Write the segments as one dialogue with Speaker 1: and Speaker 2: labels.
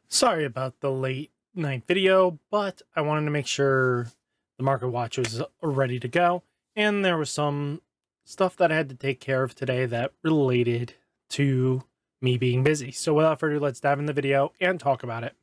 Speaker 1: Sorry about the late night video, but I wanted to make sure the Market Watch was ready to go, and there was some stuff that I had to take care of today that related to me being busy. So without further ado, let's dive in the video and talk about it.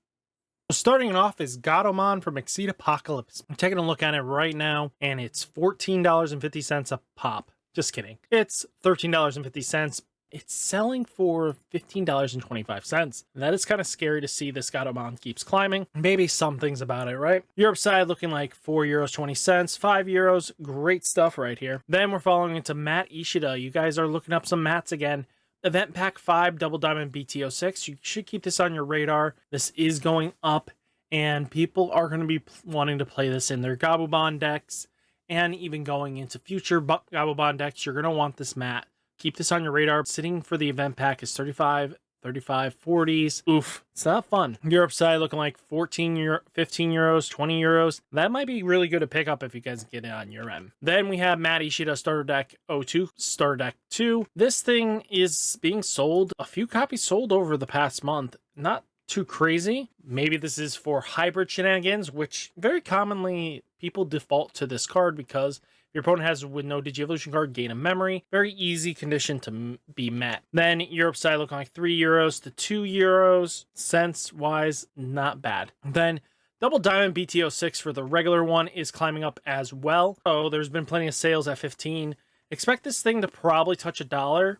Speaker 1: So starting it off is Gomon from Tenton Apocalypse. I'm taking a look at it right now, and it's $14.50 a pop. Just kidding. It's $13.50. It's selling for $15.25. That is kind of scary to see. This Gomon keeps climbing. Maybe something's about it, right? Europe side looking like €4.20, €5. Great stuff right here. Then we're following into Matt Ishida. You guys are looking up some mats again. Event Pack 5 Double Diamond BT06. You should keep this on your radar. This is going up, and people are going to be wanting to play this in their Gabumon decks, and even going into future Gabumon decks. You're going to want this mat. Keep this on your radar. Sitting for the event pack is 35, 40s. Oof, it's not fun. Europe side looking like 15 euros, 20 euros. That might be really good to pick up if you guys get it on your end. Then we have Matt Ishida Starter Deck 02, Starter Deck 2. This thing is being sold. A few copies sold over the past month. Not too crazy. Maybe this is for hybrid shenanigans, which very commonly people default to this card because your opponent has with no Digivolution card, gain a memory. Very easy condition to be met. Then Europe side looking like €3 to €2. Cents wise, not bad. Then Double Diamond BT06 for the regular one is climbing up as well. Oh, there's been plenty of sales at 15. Expect this thing to probably touch $1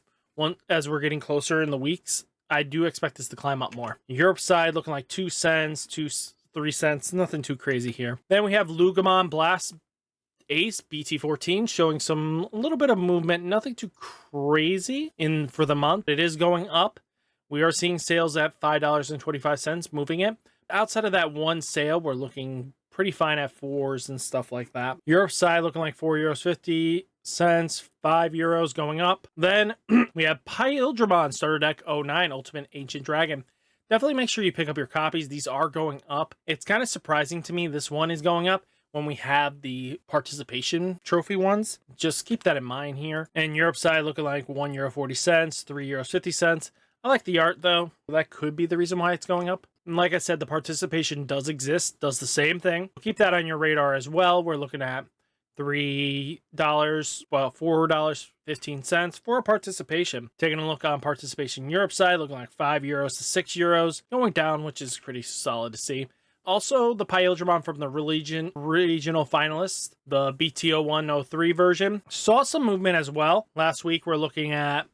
Speaker 1: as we're getting closer in the weeks. I do expect this to climb up more. Europe side looking like 2 cents, 3 cents. Nothing too crazy here. Then we have Gomon Blast Ace BT14 showing a little bit of movement, nothing too crazy for the month. It is going up. We are seeing sales at $5.25, moving it. Outside of that one sale, we're looking pretty fine at 4s and stuff like that. Europe side looking like €4.50, €5 going up. Then we have Pyron Starter Deck 09 Ultimate Ancient Dragon. Definitely make sure you pick up your copies. These are going up. It's kind of surprising to me this one is going up when we have the participation trophy ones. Just keep that in mind here. And Europe side looking like €1.40, €3.50. I like the art though. That could be the reason why it's going up. And like I said, the participation does exist, does the same thing. Keep that on your radar as well. We're looking at $4.15 for a participation. Taking a look on participation Europe side, looking like €5 to €6, going down, which is pretty solid to see. Also, the Pyron from the regional finalists, the BT0103 version, saw some movement as well. Last week, we're looking at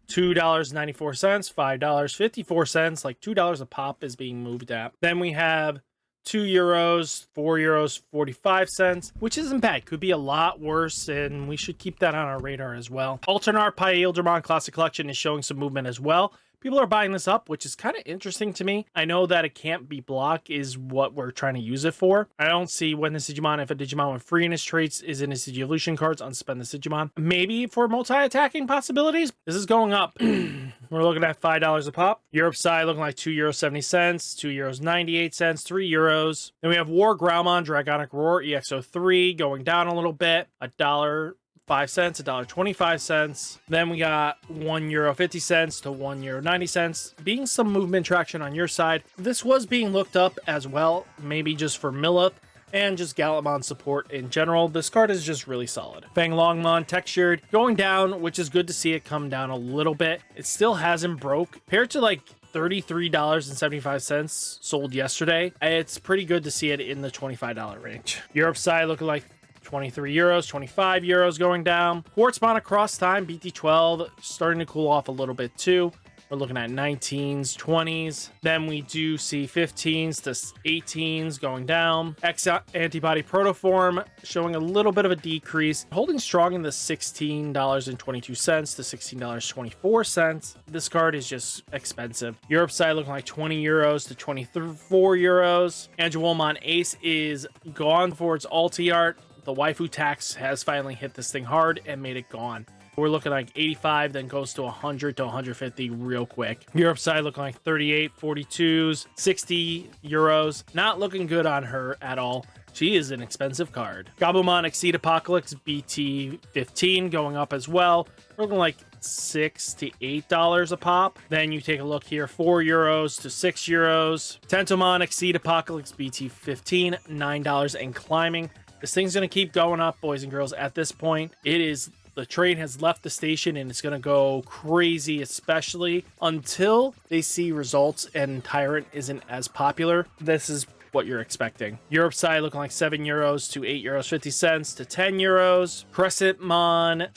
Speaker 1: $2.94, $5.54, like $2 a pop is being moved at. Then we have €2, €4.45, which isn't bad. Could be a lot worse, and we should keep that on our radar as well. Alternate Pyron Classic Collection is showing some movement as well. People are buying this up, which is kind of interesting to me. I know that it can't be block is what we're trying to use it for. I don't see when this Digimon, if a Digimon with free in his traits is in his Digivolution cards, unspend the Digimon. Maybe for multi-attacking possibilities. This is going up. We're looking at $5 a pop. Europe side looking like €2.70, €2.98, €3. Then we have War Graumon Dragonic Roar EX03 going down a little bit. $1.05, $1.25. Then we got €1.50 to €1.90, being some movement traction on your side. This was being looked up as well, maybe just for Millith and just Gallantmon support in general. This card is just really solid. Fang Longmon textured, going down, which is good to see it come down a little bit. It still hasn't broke. Compared to like $33.75 sold yesterday, it's pretty good to see it in the $25 range. Europe side looking like €23, €25 going down. Quartzmon across time, BT12 starting to cool off a little bit too. We're looking at 19s, 20s. Then we do see 15s to 18s going down. X Antibody Protoform showing a little bit of a decrease. Holding strong in the $16.22 to $16.24. This card is just expensive. Europe side looking like €20 to €24. Angewolmon Ace is gone for its ulti art. The waifu tax has finally hit this thing hard and made it gone. We're looking like 85, then goes to 100 to 150 real quick. Europe side looking like 38, 42s, €60. Not looking good on her at all. She is an expensive card. Gomon Apocalypse BT15 going up as well. We're looking like $6 to $8 a pop. Then you take a look here, €4 to €6. Tenton Apocalypse BT15, $9 and climbing. This thing's going to keep going up, boys and girls. At this point, the train has left the station and it's going to go crazy, especially until they see results and Tyrant isn't as popular. This is what you're expecting. Europe side looking like €7 to €8.50 to €10. Crescentmon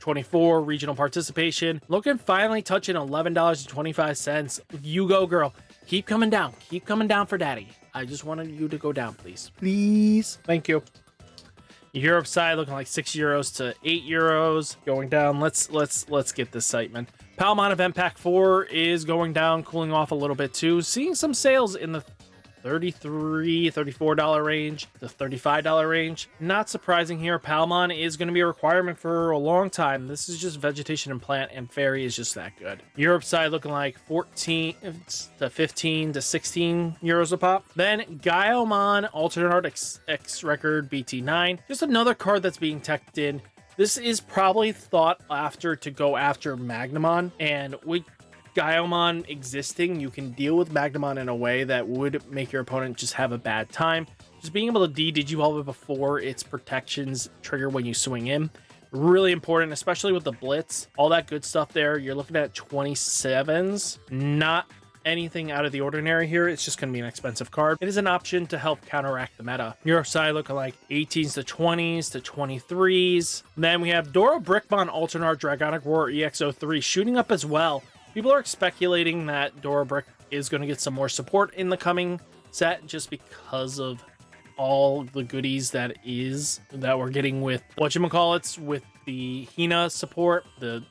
Speaker 1: 24 regional participation. Looking finally touching $11.25. You go, girl. Keep coming down. Keep coming down for daddy. I just wanted you to go down, please. Please. Thank you. Europe side looking like €6 to €8 going down. Let's get this excitement. Palmon Event Pack 4 is going down, cooling off a little bit too. Seeing some sales in the $33, $34 range, the $35 range. Not surprising here. Palmon is going to be a requirement for a long time. This is just vegetation and plant, and fairy is just that good. Europe side looking like 14 to 15 to 16 euros a pop. Then Gomon Alternate X Record BT9. Just another card that's being teched in. This is probably thought after to go after Magnamon, and with Gomon existing, you can deal with Magnamon in a way that would make your opponent just have a bad time. Just being able to de-digivolve it before its protections trigger when you swing in. Really important, especially with the Blitz. All that good stuff there. You're looking at 27s. Not anything out of the ordinary here. It's just going to be an expensive card. It is an option to help counteract the meta. Your side looking like 18s to 20s to 23s. Then we have Dora Brickmon Alternate Dragonic Roar EX03 shooting up as well. People are speculating that Dora Brick is going to get some more support in the coming set just because of all the goodies that we're getting with whatchamacallits, with the Hina support, the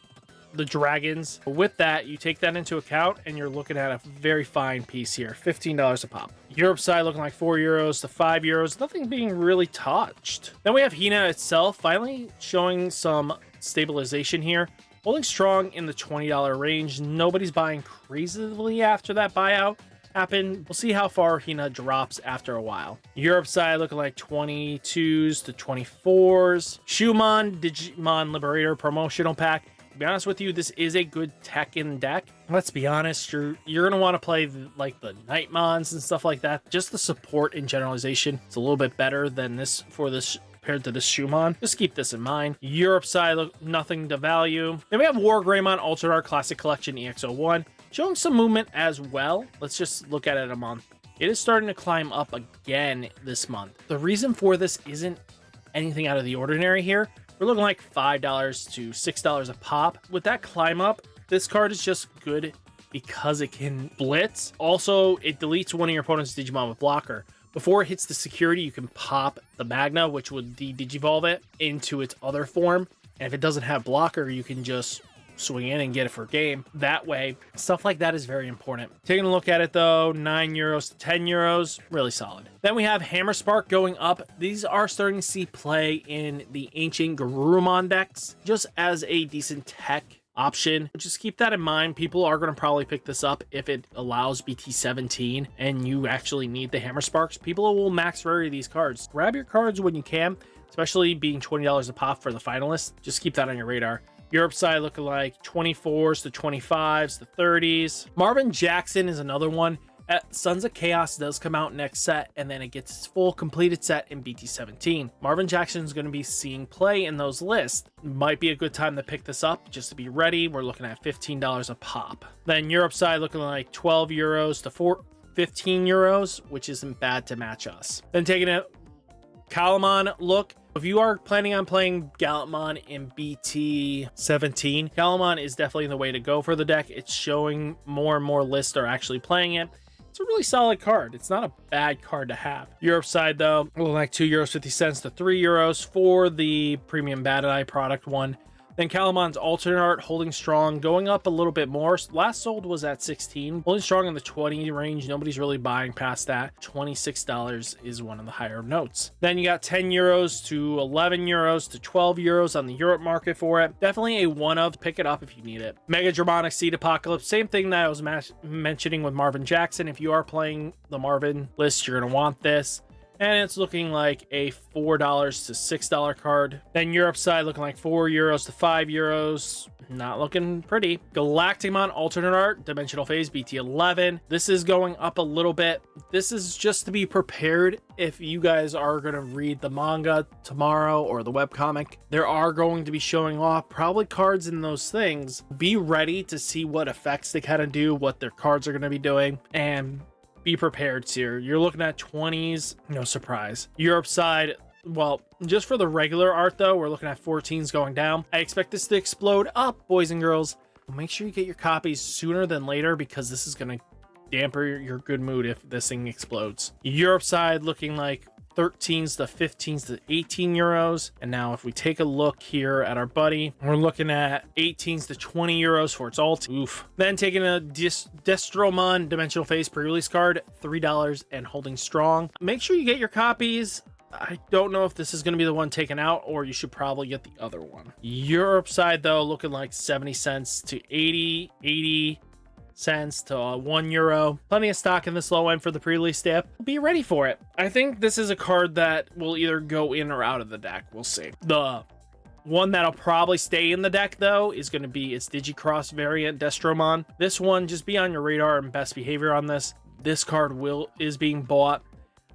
Speaker 1: dragons. With that, you take that into account and you're looking at a very fine piece here, $15 a pop. Europe side looking like €4 to €5, nothing being really touched. Then we have Hina itself finally showing some stabilization here. Holding strong in the $20 range. Nobody's buying crazily after that buyout happened. We'll see how far Hina drops after a while. Europe side looking like 22s to 24s. Shumon Digimon Liberator promotional pack. To be honest with you, this is a good Tekken deck. Let's be honest, you're going to want to play like the Nightmons and stuff like that. Just the support and generalization is a little bit better than this for this compared to the Shumon. Just keep this in mind. Europe side, look, nothing to value. Then we have War Greymon Ultra Classic Collection EX01, showing some movement as well. Let's just look at it a month. It is starting to climb up again this month. The reason for this isn't anything out of the ordinary here. We're looking like $5 to $6 a pop. With that climb up, this card is just good because it can blitz. Also, it deletes one of your opponent's Digimon with blocker. Before it hits the security, you can pop the Magna, which would de-digivolve it into its other form. And if it doesn't have blocker, you can just swing in and get it for game. That way, stuff like that is very important. Taking a look at it though, €9 to €10, really solid. Then we have Hammer Spark going up. These are starting to see play in the ancient Garurumon decks, just as a decent tech option. Just keep that in mind. People are going to probably pick this up if it allows BT17 and you actually need the Hammer Sparks. People will max rarity these cards. Grab your cards when you can, especially being $20 a pop for the finalists. Just keep that on your radar. Europe side looking like 24s to 25s to 30s. Marvin Jackson is another one. Sons of Chaos does come out next set, and then it gets its full completed set in BT17. Marvin Jackson is going to be seeing play in those lists. Might be a good time to pick this up just to be ready. We're looking at $15 a pop. Then Europe side looking like €12 to €15, which isn't bad to match us. Then taking a Calamon look. If you are planning on playing Gallantmon in BT17, Calamon is definitely the way to go for the deck. It's showing more and more lists are actually playing it. It's a really solid card. It's not a bad card to have. Europe side, though, looking like €2.50 to €3 for the premium Bad Eye product one. Then Calamon's Alternate holding strong, going up a little bit more. Last sold was at 16, holding strong in the 20 range. Nobody's really buying past that. $26 is one of the higher notes. Then you got €10 to €11 to €12 on the Europe market for it. Definitely a one of. Pick it up if you need it. Mega Dragonic Apocalypse, same thing that I was mentioning with Marvin Jackson. If you are playing the Marvin list, you're going to want this. and it's looking like a $4 to $6 card. Then Europe side looking like €4 to €5. Not looking pretty. Galacticmon Alternate Art, Dimensional Phase, BT11. This is going up a little bit. This is just to be prepared if you guys are going to read the manga tomorrow or the webcomic. There are going to be showing off probably cards in those things. Be ready to see what effects they kind of do, what their cards are going to be doing, and be prepared here. You're looking at 20s, no surprise. Europe side, well, just for the regular art though, we're looking at 14s going down. I expect this to explode up, boys and girls. Make sure you get your copies sooner than later, because this is going to dampen your good mood if this thing explodes. Europe side looking like 13s to 15s to 18 euros. And now if we take a look here at our buddy, we're looking at 18s to 20 euros for its alt. Oof. Then taking a Destromon Dimensional Phase pre-release card, $3 and holding strong. Make sure you get your copies. I don't know if this is going to be the one taken out, or you should probably get the other one. Europe side though, looking like 70 cents to 80 cents to €1. Plenty of stock in this low end for the pre-release stamp. Be ready for it. I think this is a card that will either go in or out of the deck. We'll see. The one that'll probably stay in the deck though is going to be its Digicross variant Destromon. This one, just be on your radar and best behavior on this. This card is being bought.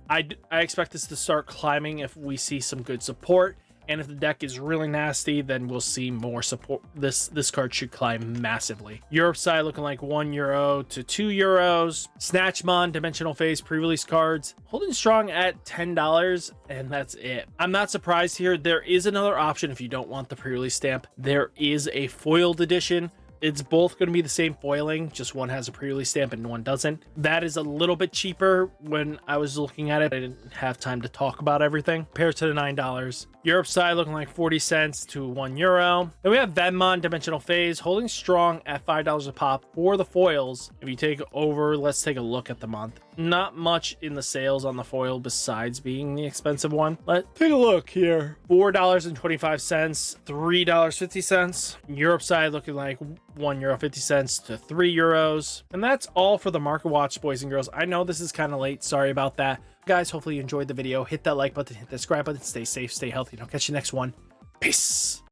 Speaker 1: I expect this to start climbing if we see some good support, and if the deck is really nasty, then we'll see more support. This card should climb massively. Europe side looking like €1 to €2. Snatchmon Dimensional Phase pre-release cards holding strong at $10, and that's it. I'm not surprised here. There is another option if you don't want the pre-release stamp. There is a foiled edition. It's both going to be the same foiling, just one has a pre-release stamp and one doesn't. That is a little bit cheaper. When I was looking at it, I didn't have time to talk about everything. Compared to the $9. Europe side looking like 40 cents to €1. Then we have Venmon Dimensional Phase holding strong at $5 a pop for the foils. If you take over, let's take a look at the month. Not much in the sales on the foil besides being the expensive one. Let's take a look here. $4.25, $3.50. Europe side looking like €1.50 to €3. And that's all for the Market Watch, boys and girls. I know this is kind of late. Sorry about that. Guys, hopefully you enjoyed the video. Hit that like button, hit that subscribe button. Stay safe, stay healthy, and I'll catch you next one. Peace.